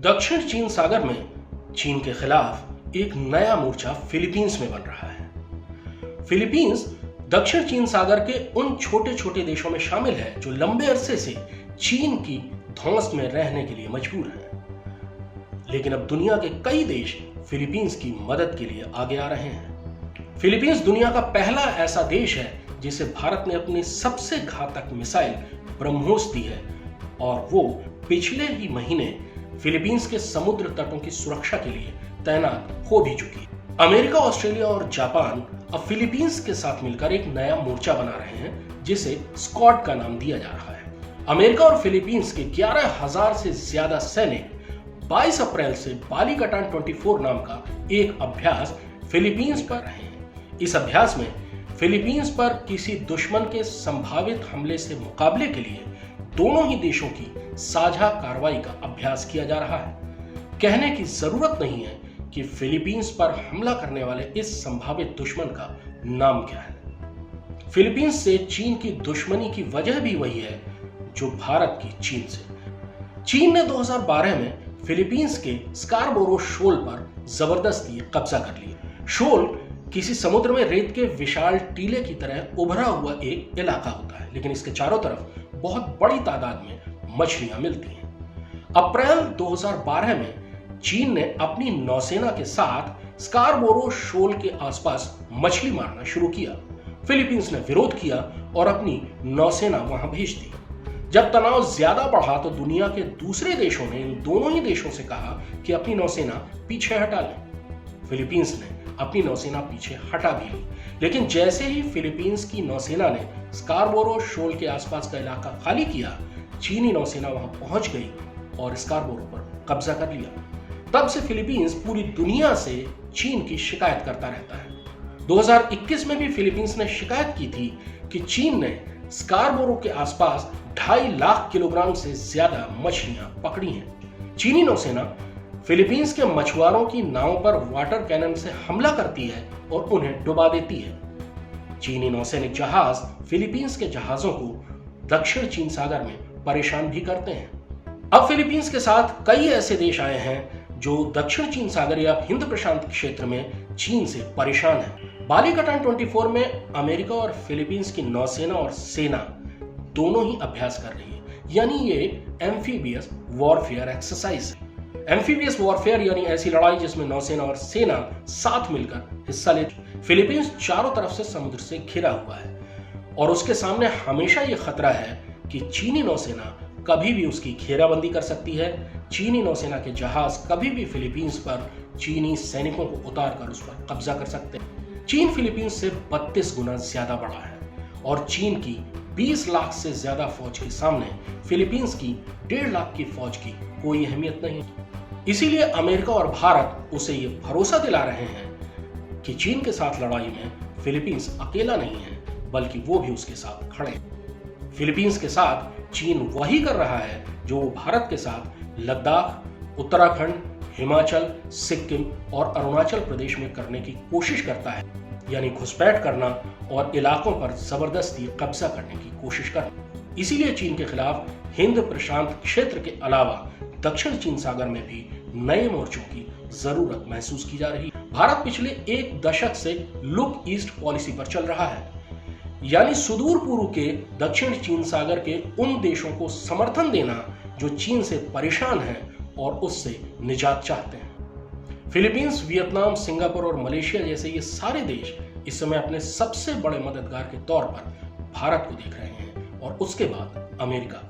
दक्षिण चीन सागर में चीन के खिलाफ एक नया मोर्चा फिलीपींस में बन रहा है। फिलीपींस दक्षिण चीन सागर के उन छोटे छोटे देशों में शामिल है जो लंबे अरसे से चीन की धौंस में रहने के लिए मजबूर हैं। लेकिन अब दुनिया के कई देश फिलीपींस की मदद के लिए आगे आ रहे हैं। फिलीपींस दुनिया का पहला ऐसा देश है जिसे भारत ने अपनी सबसे घातक मिसाइल ब्रह्मोस दी है और वो पिछले ही महीने फिलीपींस के समुद्र तटों की सुरक्षा के लिए तैनात हो भी चुकी है। अमेरिका, ऑस्ट्रेलिया और जापान अब फिलीपींस के साथ मिलकर एक नया मोर्चा बना रहे हैं जिसे स्क्वाड का नाम दिया जा रहा है। अमेरिका और फिलीपींस के 11,000 से ज्यादा सैनिक 22 अप्रैल से बालीकटान 24 नाम का एक अभ्यास फिलीपींस पर रहे हैं। इस अभ्यास में फिलीपींस पर किसी दुश्मन के संभावित हमले से मुकाबले के लिए दोनों ही देशों की साझा कार्रवाई का अभ्यास किया जा रहा है। कहने की जरूरत नहीं है कि फिलीपींस पर हमला करने वाले इस संभावित दुश्मन का नाम क्या है। फिलीपींस से चीन की दुश्मनी की वजह भी वही है जो भारत की चीन से। चीन ने 2012 में फिलीपींस के स्कारबोरो शोल पर जबरदस्ती कब्जा कर लिया। शोल किसी समुद्र में रेत के विशाल टीले की तरह उभरा हुआ एक इलाका होता है, लेकिन इसके चारों तरफ बहुत बड़ी तादाद में मछलियां मिलती हैं। अप्रैल 2012 में चीन ने अपनी नौसेना के साथ स्कारबोरो शोल के आसपास मछली मारना शुरू किया। फिलीपींस ने विरोध किया और अपनी नौसेना वहां भेज दी। जब तनाव ज्यादा बढ़ा तो दुनिया के दूसरे देशों ने इन दोनों ही देशों से कहा कि अपनी नौसेना पीछे हटा लें। फिलीपींस ने अपनी नौसेना पीछे हटा भी ली, लेकिन जैसे ही फिलीपींस की नौसेना ने स्कारबोरो शोल के आसपास का इलाका खाली किया, चीनी नौसेना वहां पहुंच गई और स्कारबोरो पर कब्जा कर लिया। तब से फिलीपींस पूरी दुनिया से चीन की शिकायत करता रहता है। 2021 में भी फिलीपींस ने शिकायत की थी कि चीन ने स्कारबोरो के आसपास 2.5 लाख किलोग्राम से ज्यादा मछलियां पकड़ी हैं। चीनी नौसेना फिलीपींस के मछुआरों की नावों पर वाटर कैनन से हमला करती है और उन्हें डुबा देती है। चीनी नौसैनिक जहाज फिलीपींस के जहाजों को दक्षिण चीन सागर में परेशान भी करते हैं। अब फिलीपींस के साथ कई ऐसे देश आए हैं जो दक्षिण चीन सागर या हिंद प्रशांत क्षेत्र में चीन से परेशान हैं। बालीकटान 24 में अमेरिका और फिलीपींस की नौसेना और सेना दोनों ही अभ्यास कर रही है, यानी ये एम्फीबियस वॉरफेयर एक्सरसाइज है। एम्फीबियस वॉरफेयर यानी ऐसी लड़ाई जिसमें नौसेना और सेना साथ मिलकर हिस्सा लेती। फिलीपींस चारों तरफ से समुद्र से घिरा हुआ है और उसके सामने हमेशा यह खतरा है कि चीनी नौसेना कभी भी उसकी घेराबंदी कर सकती है। चीनी नौसेना के जहाज कभी भी फिलीपींस पर चीनी सैनिकों को उतारकर उस पर कब्जा कर सकते हैं। चीन फिलीपींस से 32 गुना ज्यादा बड़ा है और चीन की 20 लाख से ज्यादा फौज के सामने फिलीपींस की 1.5 लाख की फौज की कोई अहमियत नहीं। इसीलिए अमेरिका और भारत उसे ये भरोसा दिला रहे हैं कि चीन के साथ लड़ाई में फिलीपींस अकेला नहीं है, बल्कि वो भी उसके साथ खड़े हैं। फिलीपींस के साथ चीन वही कर रहा है जो वो भारत के साथ लद्दाख, उत्तराखंड, हिमाचल, सिक्किम और अरुणाचल प्रदेश में करने की कोशिश करता है, यानी घुसपैठ करना और इलाकों पर जबरदस्ती कब्जा करने की कोशिश करना। इसीलिए चीन के खिलाफ हिंद प्रशांत क्षेत्र के अलावा दक्षिण चीन सागर में भी नए मोर्चों की जरूरत महसूस की जा रही है। भारत पिछले 1 दशक से लुक ईस्ट पॉलिसी पर चल रहा है, यानी सुदूर पूर्व के दक्षिण चीन सागर के उन देशों को समर्थन देना जो चीन से परेशान हैं और उससे निजात चाहते हैं। फिलीपींस, वियतनाम, सिंगापुर और मलेशिया जैसे ये सारे देश इस समय अपने सबसे बड़े मददगार के तौर पर भारत को देख रहे हैं और उसके बाद अमेरिका।